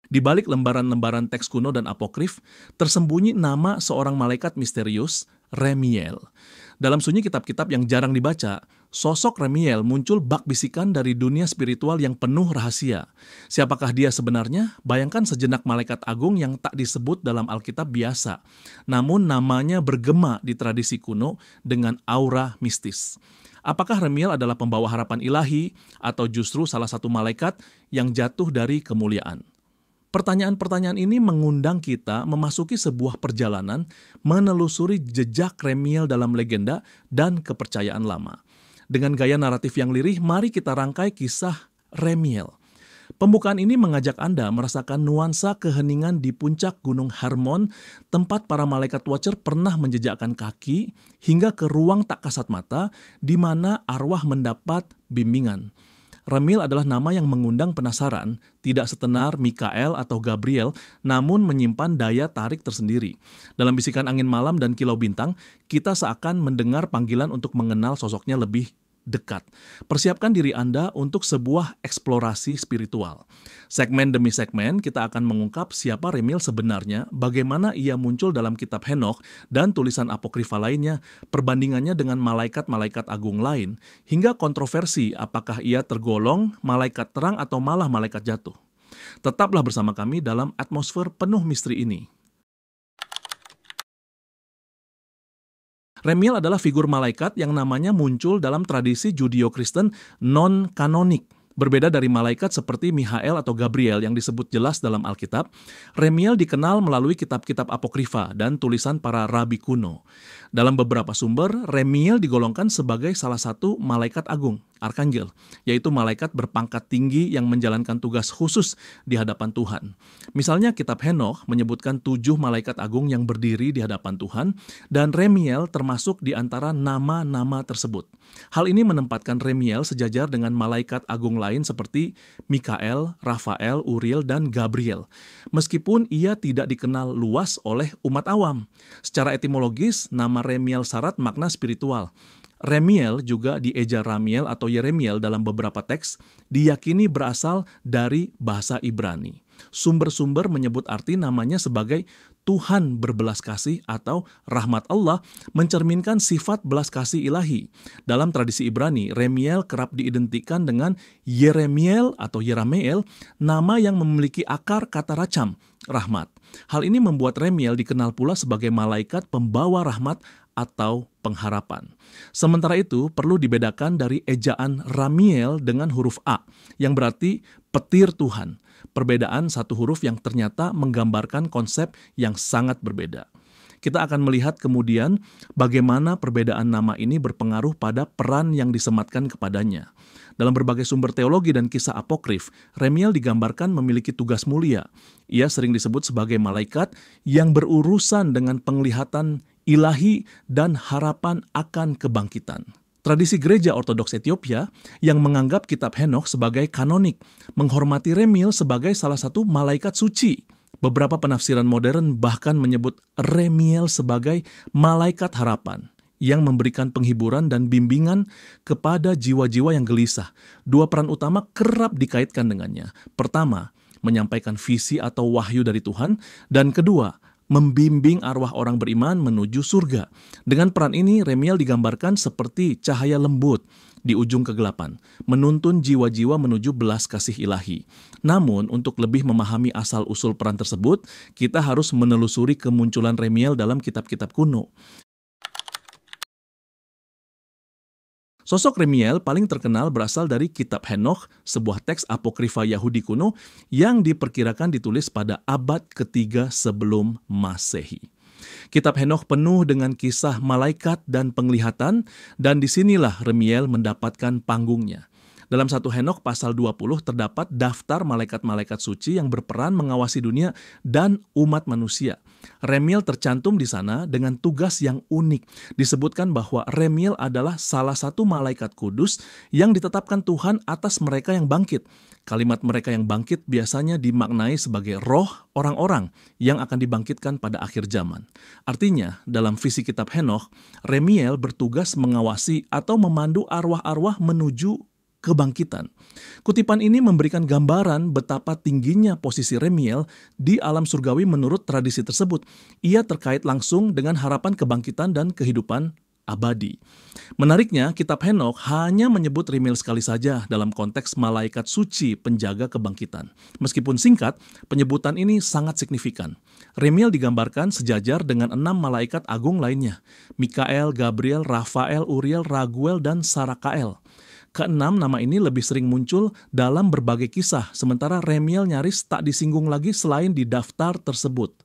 Di balik lembaran-lembaran teks kuno dan apokrif, tersembunyi nama seorang malaikat misterius, Remiel. Dalam sunyi kitab-kitab yang jarang dibaca, sosok Remiel muncul bak bisikan dari dunia spiritual yang penuh rahasia. Siapakah dia sebenarnya? Bayangkan sejenak malaikat agung yang tak disebut dalam Alkitab biasa, namun namanya bergema di tradisi kuno dengan aura mistis. Apakah Remiel adalah pembawa harapan ilahi atau justru salah satu malaikat yang jatuh dari kemuliaan? Pertanyaan-pertanyaan ini mengundang kita memasuki sebuah perjalanan menelusuri jejak Remiel dalam legenda dan kepercayaan lama. Dengan gaya naratif yang lirih, mari kita rangkai kisah Remiel. Pembukaan ini mengajak Anda merasakan nuansa keheningan di puncak Gunung Hermon, tempat para malaikat watcher pernah menjejakkan kaki, hingga ke ruang tak kasat mata, di mana arwah mendapat bimbingan. Remiel adalah nama yang mengundang penasaran, tidak setenar Mikael atau Gabriel, namun menyimpan daya tarik tersendiri. Dalam bisikan angin malam dan kilau bintang, kita seakan mendengar panggilan untuk mengenal sosoknya lebih dekat. Persiapkan diri Anda untuk sebuah eksplorasi spiritual. Segmen demi segmen, kita akan mengungkap siapa Remiel sebenarnya, bagaimana ia muncul dalam kitab Henokh dan tulisan apokrifa lainnya, perbandingannya dengan malaikat-malaikat agung lain, hingga kontroversi apakah ia tergolong malaikat terang atau malah malaikat jatuh. Tetaplah bersama kami dalam atmosfer penuh misteri ini. Remiel adalah figur malaikat yang namanya muncul dalam tradisi Judeo-Kristen non-kanonik. Berbeda dari malaikat seperti Mikhael atau Gabriel yang disebut jelas dalam Alkitab, Remiel dikenal melalui kitab-kitab apokrifa dan tulisan para rabi kuno. Dalam beberapa sumber, Remiel digolongkan sebagai salah satu malaikat agung, arkanggel, yaitu malaikat berpangkat tinggi yang menjalankan tugas khusus di hadapan Tuhan. Misalnya kitab Henokh menyebutkan 7 malaikat agung yang berdiri di hadapan Tuhan, dan Remiel termasuk di antara nama-nama tersebut. Hal ini menempatkan Remiel sejajar dengan malaikat agung lain seperti Mikael, Rafael, Uriel, dan Gabriel. Meskipun ia tidak dikenal luas oleh umat awam. Secara etimologis, nama Remiel syarat makna spiritual. Remiel juga dieja Ramiel atau Yeremiel dalam beberapa teks, diyakini berasal dari bahasa Ibrani. Sumber-sumber menyebut arti namanya sebagai Tuhan berbelas kasih atau rahmat Allah, mencerminkan sifat belas kasih ilahi. Dalam tradisi Ibrani, Remiel kerap diidentikan dengan Yeremiel atau Yerameel, nama yang memiliki akar kata racam, rahmat. Hal ini membuat Remiel dikenal pula sebagai malaikat pembawa rahmat atau pengharapan. Sementara itu, perlu dibedakan dari ejaan Ramiel dengan huruf A, yang berarti petir Tuhan. Perbedaan satu huruf yang ternyata menggambarkan konsep yang sangat berbeda. Kita akan melihat kemudian bagaimana perbedaan nama ini berpengaruh pada peran yang disematkan kepadanya. Dalam berbagai sumber teologi dan kisah apokrif, Remiel digambarkan memiliki tugas mulia. Ia sering disebut sebagai malaikat yang berurusan dengan penglihatan ilahi dan harapan akan kebangkitan. Tradisi gereja Ortodoks Ethiopia yang menganggap kitab Henokh sebagai kanonik, menghormati Remiel sebagai salah satu malaikat suci. Beberapa penafsiran modern bahkan menyebut Remiel sebagai malaikat harapan yang memberikan penghiburan dan bimbingan kepada jiwa-jiwa yang gelisah. 2 peran utama kerap dikaitkan dengannya. Pertama, menyampaikan visi atau wahyu dari Tuhan, dan kedua, membimbing arwah orang beriman menuju surga. Dengan peran ini, Remiel digambarkan seperti cahaya lembut di ujung kegelapan, menuntun jiwa-jiwa menuju belas kasih ilahi. Namun, untuk lebih memahami asal-usul peran tersebut, kita harus menelusuri kemunculan Remiel dalam kitab-kitab kuno. Sosok Remiel paling terkenal berasal dari kitab Henokh, sebuah teks apokrifa Yahudi kuno yang diperkirakan ditulis pada abad ketiga sebelum Masehi. Kitab Henokh penuh dengan kisah malaikat dan penglihatan, dan disinilah Remiel mendapatkan panggungnya. Dalam 1 Henokh pasal 20 terdapat daftar malaikat-malaikat suci yang berperan mengawasi dunia dan umat manusia. Remiel tercantum di sana dengan tugas yang unik. Disebutkan bahwa Remiel adalah salah satu malaikat kudus yang ditetapkan Tuhan atas mereka yang bangkit. Kalimat mereka yang bangkit biasanya dimaknai sebagai roh orang-orang yang akan dibangkitkan pada akhir zaman. Artinya, dalam visi kitab Henokh, Remiel bertugas mengawasi atau memandu arwah-arwah menuju kebangkitan. Kutipan ini memberikan gambaran betapa tingginya posisi Remiel di alam surgawi menurut tradisi tersebut. Ia terkait langsung dengan harapan kebangkitan dan kehidupan abadi. Menariknya, kitab Henokh hanya menyebut Remiel sekali saja dalam konteks malaikat suci penjaga kebangkitan. Meskipun singkat, penyebutan ini sangat signifikan. Remiel digambarkan sejajar dengan 6 malaikat agung lainnya, Mikael, Gabriel, Rafael, Uriel, Raguel, dan Sarakael. Keenam nama ini lebih sering muncul dalam berbagai kisah, sementara Remiel nyaris tak disinggung lagi selain di daftar tersebut.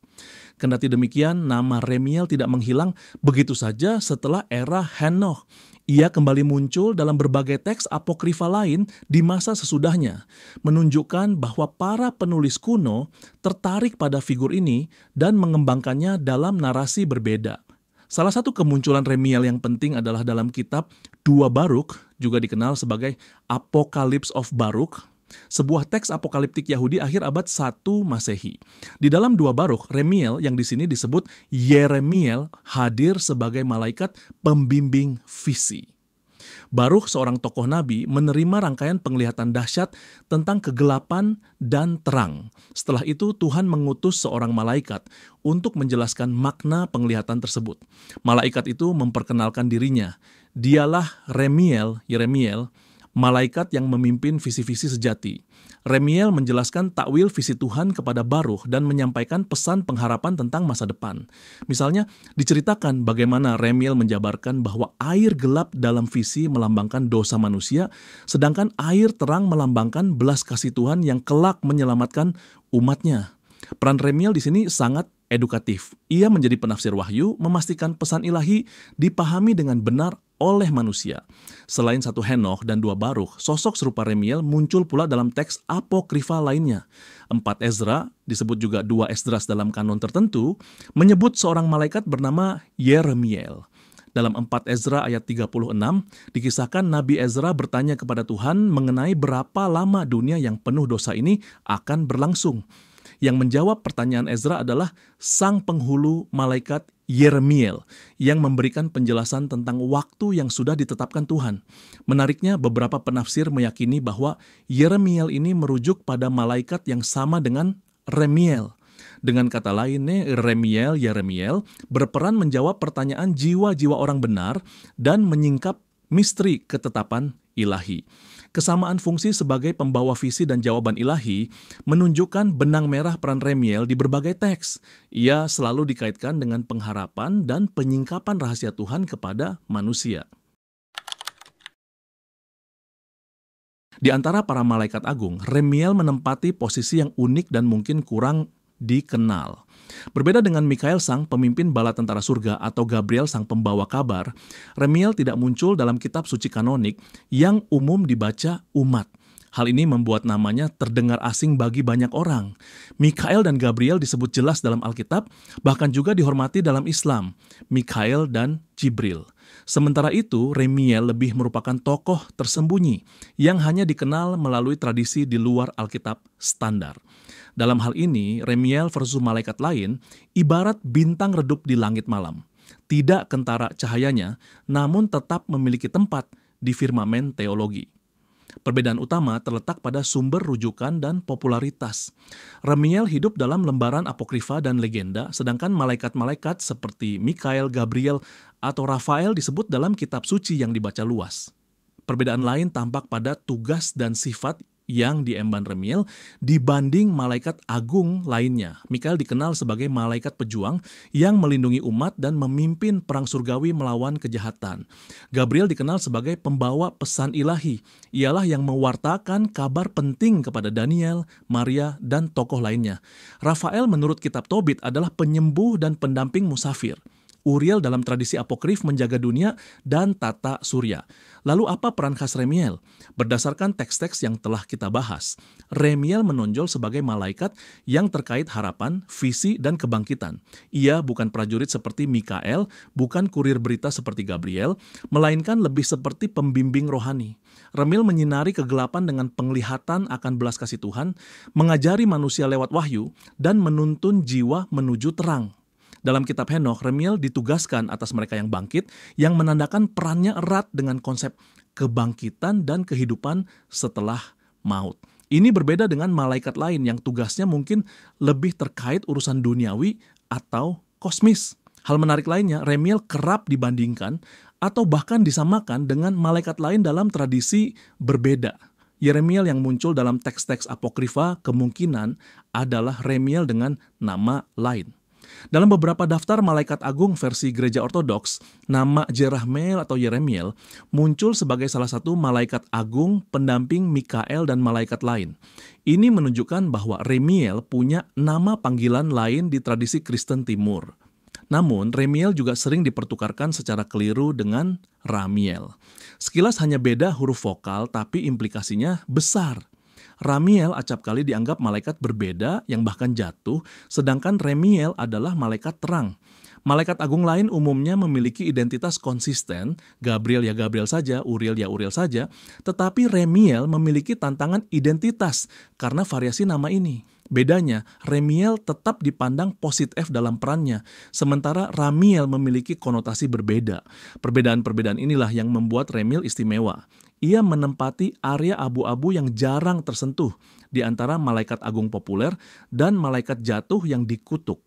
Kendati demikian, nama Remiel tidak menghilang begitu saja setelah era Henokh. Ia kembali muncul dalam berbagai teks apokrifa lain di masa sesudahnya, menunjukkan bahwa para penulis kuno tertarik pada figur ini dan mengembangkannya dalam narasi berbeda. Salah satu kemunculan Remiel yang penting adalah dalam kitab 2 Baruk, juga dikenal sebagai Apocalypse of Baruk, sebuah teks apokaliptik Yahudi akhir abad 1 Masehi. Di dalam 2 Baruk, Remiel yang di sini disebut Yeremiel hadir sebagai malaikat pembimbing visi. Baruk, seorang tokoh nabi, menerima rangkaian penglihatan dahsyat tentang kegelapan dan terang. Setelah itu, Tuhan mengutus seorang malaikat untuk menjelaskan makna penglihatan tersebut. Malaikat itu memperkenalkan dirinya. Dialah Yeremiel, malaikat yang memimpin visi-visi sejati. Remiel menjelaskan takwil visi Tuhan kepada Baruk dan menyampaikan pesan pengharapan tentang masa depan. Misalnya, diceritakan bagaimana Remiel menjabarkan bahwa air gelap dalam visi melambangkan dosa manusia, sedangkan air terang melambangkan belas kasih Tuhan yang kelak menyelamatkan umatnya. Peran Remiel di sini sangat edukatif. Ia menjadi penafsir wahyu, memastikan pesan ilahi dipahami dengan benar oleh manusia. Selain 1 Henokh dan 2 Baruk, sosok serupa Remiel muncul pula dalam teks apokrifa lainnya. 4 Ezra, disebut juga 2 Esdras dalam kanon tertentu, menyebut seorang malaikat bernama Yeremiel. Dalam 4 Ezra ayat 36, dikisahkan Nabi Ezra bertanya kepada Tuhan mengenai berapa lama dunia yang penuh dosa ini akan berlangsung. Yang menjawab pertanyaan Ezra adalah sang penghulu malaikat Yeremiel yang memberikan penjelasan tentang waktu yang sudah ditetapkan Tuhan. Menariknya, beberapa penafsir meyakini bahwa Yeremiel ini merujuk pada malaikat yang sama dengan Remiel. Dengan kata lain, Yeremiel berperan menjawab pertanyaan jiwa-jiwa orang benar dan menyingkap misteri ketetapan ilahi. Kesamaan fungsi sebagai pembawa visi dan jawaban ilahi menunjukkan benang merah peran Remiel di berbagai teks. Ia selalu dikaitkan dengan pengharapan dan penyingkapan rahasia Tuhan kepada manusia. Di antara para malaikat agung, Remiel menempati posisi yang unik dan mungkin kurang dikenal. Berbeda dengan Mikael sang pemimpin bala tentara surga atau Gabriel sang pembawa kabar, Remiel tidak muncul dalam kitab suci kanonik yang umum dibaca umat. Hal ini membuat namanya terdengar asing bagi banyak orang. Mikael dan Gabriel disebut jelas dalam Alkitab, bahkan juga dihormati dalam Islam, Mikael dan Jibril. Sementara itu, Remiel lebih merupakan tokoh tersembunyi yang hanya dikenal melalui tradisi di luar Alkitab standar. Dalam hal ini, Remiel versus malaikat lain ibarat bintang redup di langit malam. Tidak kentara cahayanya, namun tetap memiliki tempat di firmamen teologi. Perbedaan utama terletak pada sumber rujukan dan popularitas. Remiel hidup dalam lembaran apokrifa dan legenda, sedangkan malaikat-malaikat seperti Mikael, Gabriel, atau Rafael disebut dalam kitab suci yang dibaca luas. Perbedaan lain tampak pada tugas dan sifat yang diemban Remiel dibanding malaikat agung lainnya. Mikael dikenal sebagai malaikat pejuang yang melindungi umat dan memimpin perang surgawi melawan kejahatan. Gabriel dikenal sebagai pembawa pesan ilahi. Ialah yang mewartakan kabar penting kepada Daniel, Maria, dan tokoh lainnya. Rafael menurut kitab Tobit adalah penyembuh dan pendamping musafir. Uriel dalam tradisi apokrif menjaga dunia dan tata surya. Lalu apa peran khas Remiel? Berdasarkan teks-teks yang telah kita bahas, Remiel menonjol sebagai malaikat yang terkait harapan, visi, dan kebangkitan. Ia bukan prajurit seperti Mikael, bukan kurir berita seperti Gabriel, melainkan lebih seperti pembimbing rohani. Remiel menyinari kegelapan dengan penglihatan akan belas kasih Tuhan, mengajari manusia lewat wahyu, dan menuntun jiwa menuju terang. Dalam kitab Henokh, Remiel ditugaskan atas mereka yang bangkit, yang menandakan perannya erat dengan konsep kebangkitan dan kehidupan setelah maut. Ini berbeda dengan malaikat lain yang tugasnya mungkin lebih terkait urusan duniawi atau kosmis. Hal menarik lainnya, Remiel kerap dibandingkan atau bahkan disamakan dengan malaikat lain dalam tradisi berbeda. Yeremiel yang muncul dalam teks-teks apokrifa kemungkinan adalah Remiel dengan nama lain. Dalam beberapa daftar malaikat agung versi gereja ortodoks, nama Jerahmeel atau Yeremiel muncul sebagai salah satu malaikat agung pendamping Mikael dan malaikat lain. Ini menunjukkan bahwa Remiel punya nama panggilan lain di tradisi Kristen Timur. Namun, Remiel juga sering dipertukarkan secara keliru dengan Ramiel. Sekilas hanya beda huruf vokal, tapi implikasinya besar. Ramiel acap kali dianggap malaikat berbeda yang bahkan jatuh, sedangkan Remiel adalah malaikat terang. Malaikat agung lain umumnya memiliki identitas konsisten, Gabriel ya Gabriel saja, Uriel ya Uriel saja, tetapi Remiel memiliki tantangan identitas karena variasi nama ini. Bedanya, Remiel tetap dipandang positif dalam perannya, sementara Ramiel memiliki konotasi berbeda. Perbedaan-perbedaan inilah yang membuat Remiel istimewa. Ia menempati area abu-abu yang jarang tersentuh di antara malaikat agung populer dan malaikat jatuh yang dikutuk.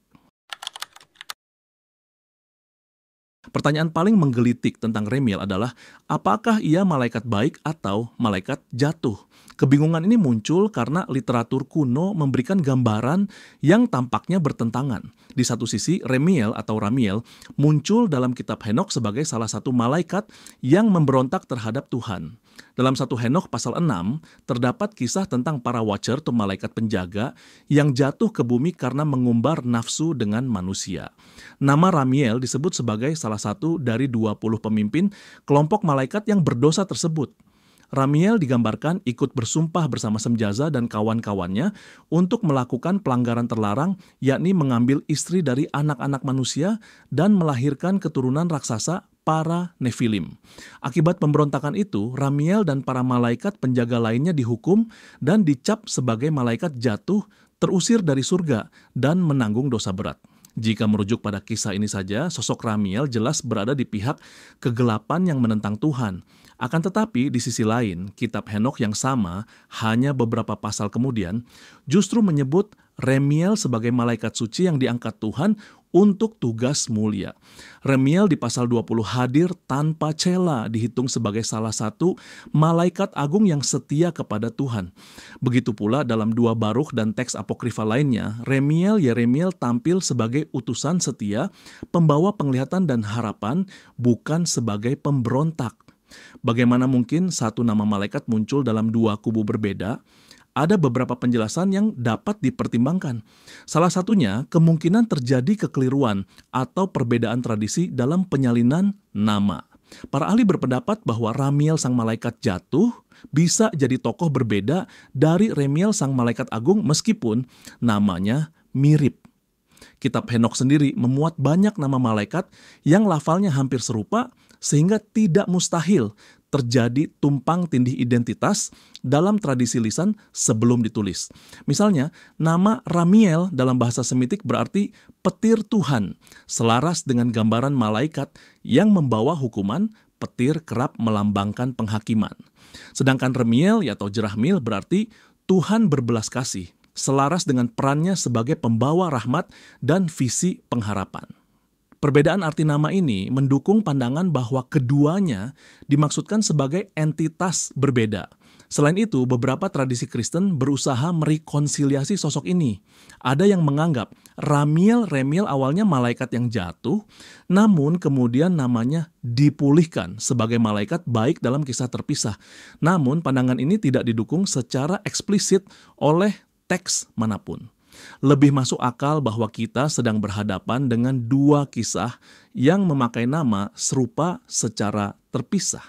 Pertanyaan paling menggelitik tentang Remiel adalah, apakah ia malaikat baik atau malaikat jatuh? Kebingungan ini muncul karena literatur kuno memberikan gambaran yang tampaknya bertentangan. Di satu sisi, Remiel atau Ramiel muncul dalam kitab Henokh sebagai salah satu malaikat yang memberontak terhadap Tuhan. Dalam 1 Henokh pasal 6, terdapat kisah tentang para watcher atau malaikat penjaga yang jatuh ke bumi karena mengumbar nafsu dengan manusia. Nama Ramiel disebut sebagai salah satu dari 20 pemimpin kelompok malaikat yang berdosa tersebut. Ramiel digambarkan ikut bersumpah bersama Semjaza dan kawan-kawannya untuk melakukan pelanggaran terlarang, yakni mengambil istri dari anak-anak manusia dan melahirkan keturunan raksasa para Nefilim. Akibat pemberontakan itu, Ramiel dan para malaikat penjaga lainnya dihukum dan dicap sebagai malaikat jatuh, terusir dari surga, dan menanggung dosa berat. Jika merujuk pada kisah ini saja, sosok Ramiel jelas berada di pihak kegelapan yang menentang Tuhan. Akan tetapi, di sisi lain, kitab Henokh yang sama, hanya beberapa pasal kemudian, justru menyebut Remiel sebagai malaikat suci yang diangkat Tuhan untuk tugas mulia. Remiel di pasal 20 hadir tanpa cela, dihitung sebagai salah satu malaikat agung yang setia kepada Tuhan. Begitu pula dalam 2 Barukh dan teks apokrifa lainnya, Yeremiel tampil sebagai utusan setia, pembawa penglihatan dan harapan, bukan sebagai pemberontak. Bagaimana mungkin satu nama malaikat muncul dalam 2 kubu berbeda? Ada beberapa penjelasan yang dapat dipertimbangkan. Salah satunya, kemungkinan terjadi kekeliruan atau perbedaan tradisi dalam penyalinan nama. Para ahli berpendapat bahwa Ramiel sang malaikat jatuh bisa jadi tokoh berbeda dari Remiel sang malaikat agung meskipun namanya mirip. Kitab Henokh sendiri memuat banyak nama malaikat yang lafalnya hampir serupa, sehingga tidak mustahil terjadi tumpang tindih identitas dalam tradisi lisan sebelum ditulis. Misalnya, nama Ramiel dalam bahasa Semitik berarti petir Tuhan, selaras dengan gambaran malaikat yang membawa hukuman. Petir kerap melambangkan penghakiman. Sedangkan Remiel atau Jerahmeel berarti Tuhan berbelas kasih, selaras dengan perannya sebagai pembawa rahmat dan visi pengharapan. Perbedaan arti nama ini mendukung pandangan bahwa keduanya dimaksudkan sebagai entitas berbeda. Selain itu, beberapa tradisi Kristen berusaha merekonsiliasi sosok ini. Ada yang menganggap Remiel awalnya malaikat yang jatuh, namun kemudian namanya dipulihkan sebagai malaikat baik dalam kisah terpisah. Namun pandangan ini tidak didukung secara eksplisit oleh teks manapun. Lebih masuk akal bahwa kita sedang berhadapan dengan 2 kisah yang memakai nama serupa secara terpisah.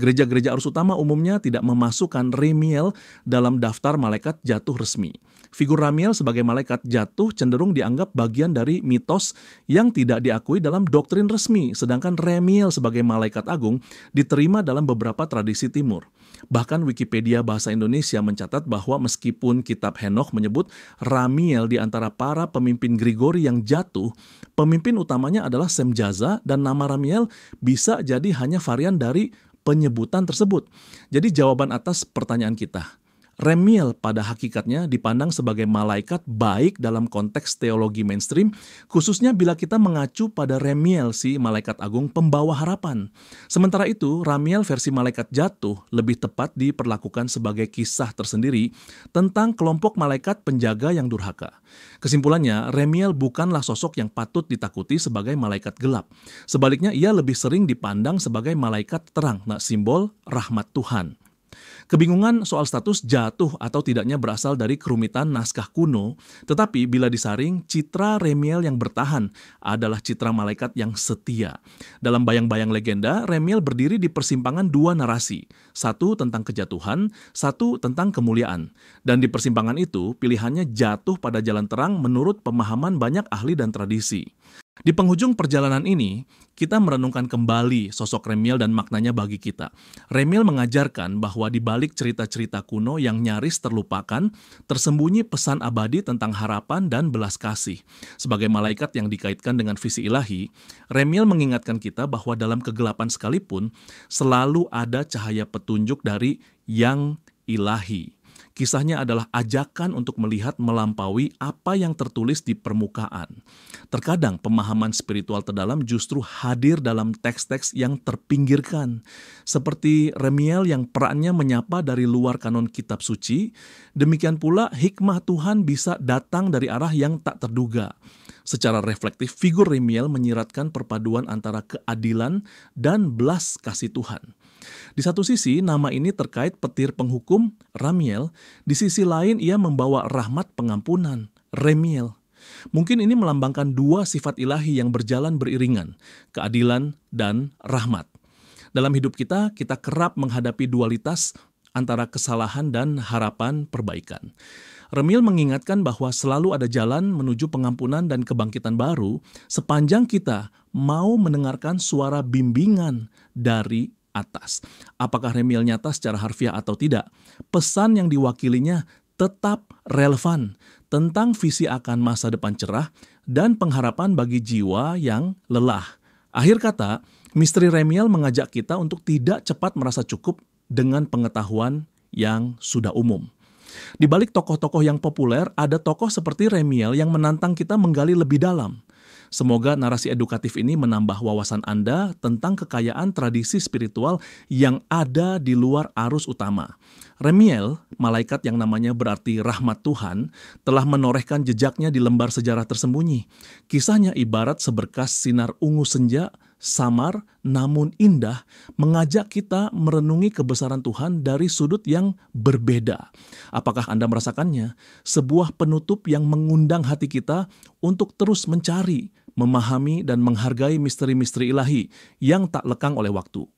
Gereja-gereja Arus Utama umumnya tidak memasukkan Remiel dalam daftar malaikat jatuh resmi. Figur Ramiel sebagai malaikat jatuh cenderung dianggap bagian dari mitos yang tidak diakui dalam doktrin resmi, sedangkan Remiel sebagai malaikat agung diterima dalam beberapa tradisi timur. Bahkan Wikipedia Bahasa Indonesia mencatat bahwa meskipun kitab Henokh menyebut Ramiel di antara para pemimpin Grigori yang jatuh, pemimpin utamanya adalah Semjaza dan nama Ramiel bisa jadi hanya varian dari penyebutan tersebut. Jadi jawaban atas pertanyaan kita, Remiel pada hakikatnya dipandang sebagai malaikat baik dalam konteks teologi mainstream, khususnya bila kita mengacu pada Remiel si malaikat agung pembawa harapan. Sementara itu, Ramiel versi malaikat jatuh lebih tepat diperlakukan sebagai kisah tersendiri tentang kelompok malaikat penjaga yang durhaka. Kesimpulannya, Remiel bukanlah sosok yang patut ditakuti sebagai malaikat gelap. Sebaliknya, ia lebih sering dipandang sebagai malaikat terang, simbol rahmat Tuhan. Kebingungan soal status jatuh atau tidaknya berasal dari kerumitan naskah kuno, tetapi bila disaring, citra Remiel yang bertahan adalah citra malaikat yang setia. Dalam bayang-bayang legenda, Remiel berdiri di persimpangan dua narasi, satu tentang kejatuhan, satu tentang kemuliaan. Dan di persimpangan itu, pilihannya jatuh pada jalan terang menurut pemahaman banyak ahli dan tradisi. Di penghujung perjalanan ini, kita merenungkan kembali sosok Remiel dan maknanya bagi kita. Remiel mengajarkan bahwa di balik cerita-cerita kuno yang nyaris terlupakan, tersembunyi pesan abadi tentang harapan dan belas kasih. Sebagai malaikat yang dikaitkan dengan visi ilahi, Remiel mengingatkan kita bahwa dalam kegelapan sekalipun, selalu ada cahaya petunjuk dari yang ilahi. Kisahnya adalah ajakan untuk melihat melampaui apa yang tertulis di permukaan. Terkadang pemahaman spiritual terdalam justru hadir dalam teks-teks yang terpinggirkan. Seperti Remiel yang perannya menyapa dari luar kanon kitab suci, demikian pula hikmah Tuhan bisa datang dari arah yang tak terduga. Secara reflektif, figur Remiel menyiratkan perpaduan antara keadilan dan belas kasih Tuhan. Di satu sisi, nama ini terkait petir penghukum, Ramiel. Di sisi lain, ia membawa rahmat pengampunan, Remiel. Mungkin ini melambangkan dua sifat ilahi yang berjalan beriringan, keadilan dan rahmat. Dalam hidup kita kerap menghadapi dualitas antara kesalahan dan harapan perbaikan. Remiel mengingatkan bahwa selalu ada jalan menuju pengampunan dan kebangkitan baru sepanjang kita mau mendengarkan suara bimbingan dari atas. Apakah Remiel nyata secara harfiah atau tidak, pesan yang diwakilinya tetap relevan tentang visi akan masa depan cerah dan pengharapan bagi jiwa yang lelah. Akhir kata, misteri Remiel mengajak kita untuk tidak cepat merasa cukup dengan pengetahuan yang sudah umum. Di balik tokoh-tokoh yang populer, ada tokoh seperti Remiel yang menantang kita menggali lebih dalam. Semoga narasi edukatif ini menambah wawasan Anda tentang kekayaan tradisi spiritual yang ada di luar arus utama. Remiel, malaikat yang namanya berarti rahmat Tuhan, telah menorehkan jejaknya di lembar sejarah tersembunyi. Kisahnya ibarat seberkas sinar ungu senja, samar namun indah, mengajak kita merenungi kebesaran Tuhan dari sudut yang berbeda. Apakah Anda merasakannya? Sebuah penutup yang mengundang hati kita untuk terus mencari, memahami, dan menghargai misteri-misteri ilahi yang tak lekang oleh waktu.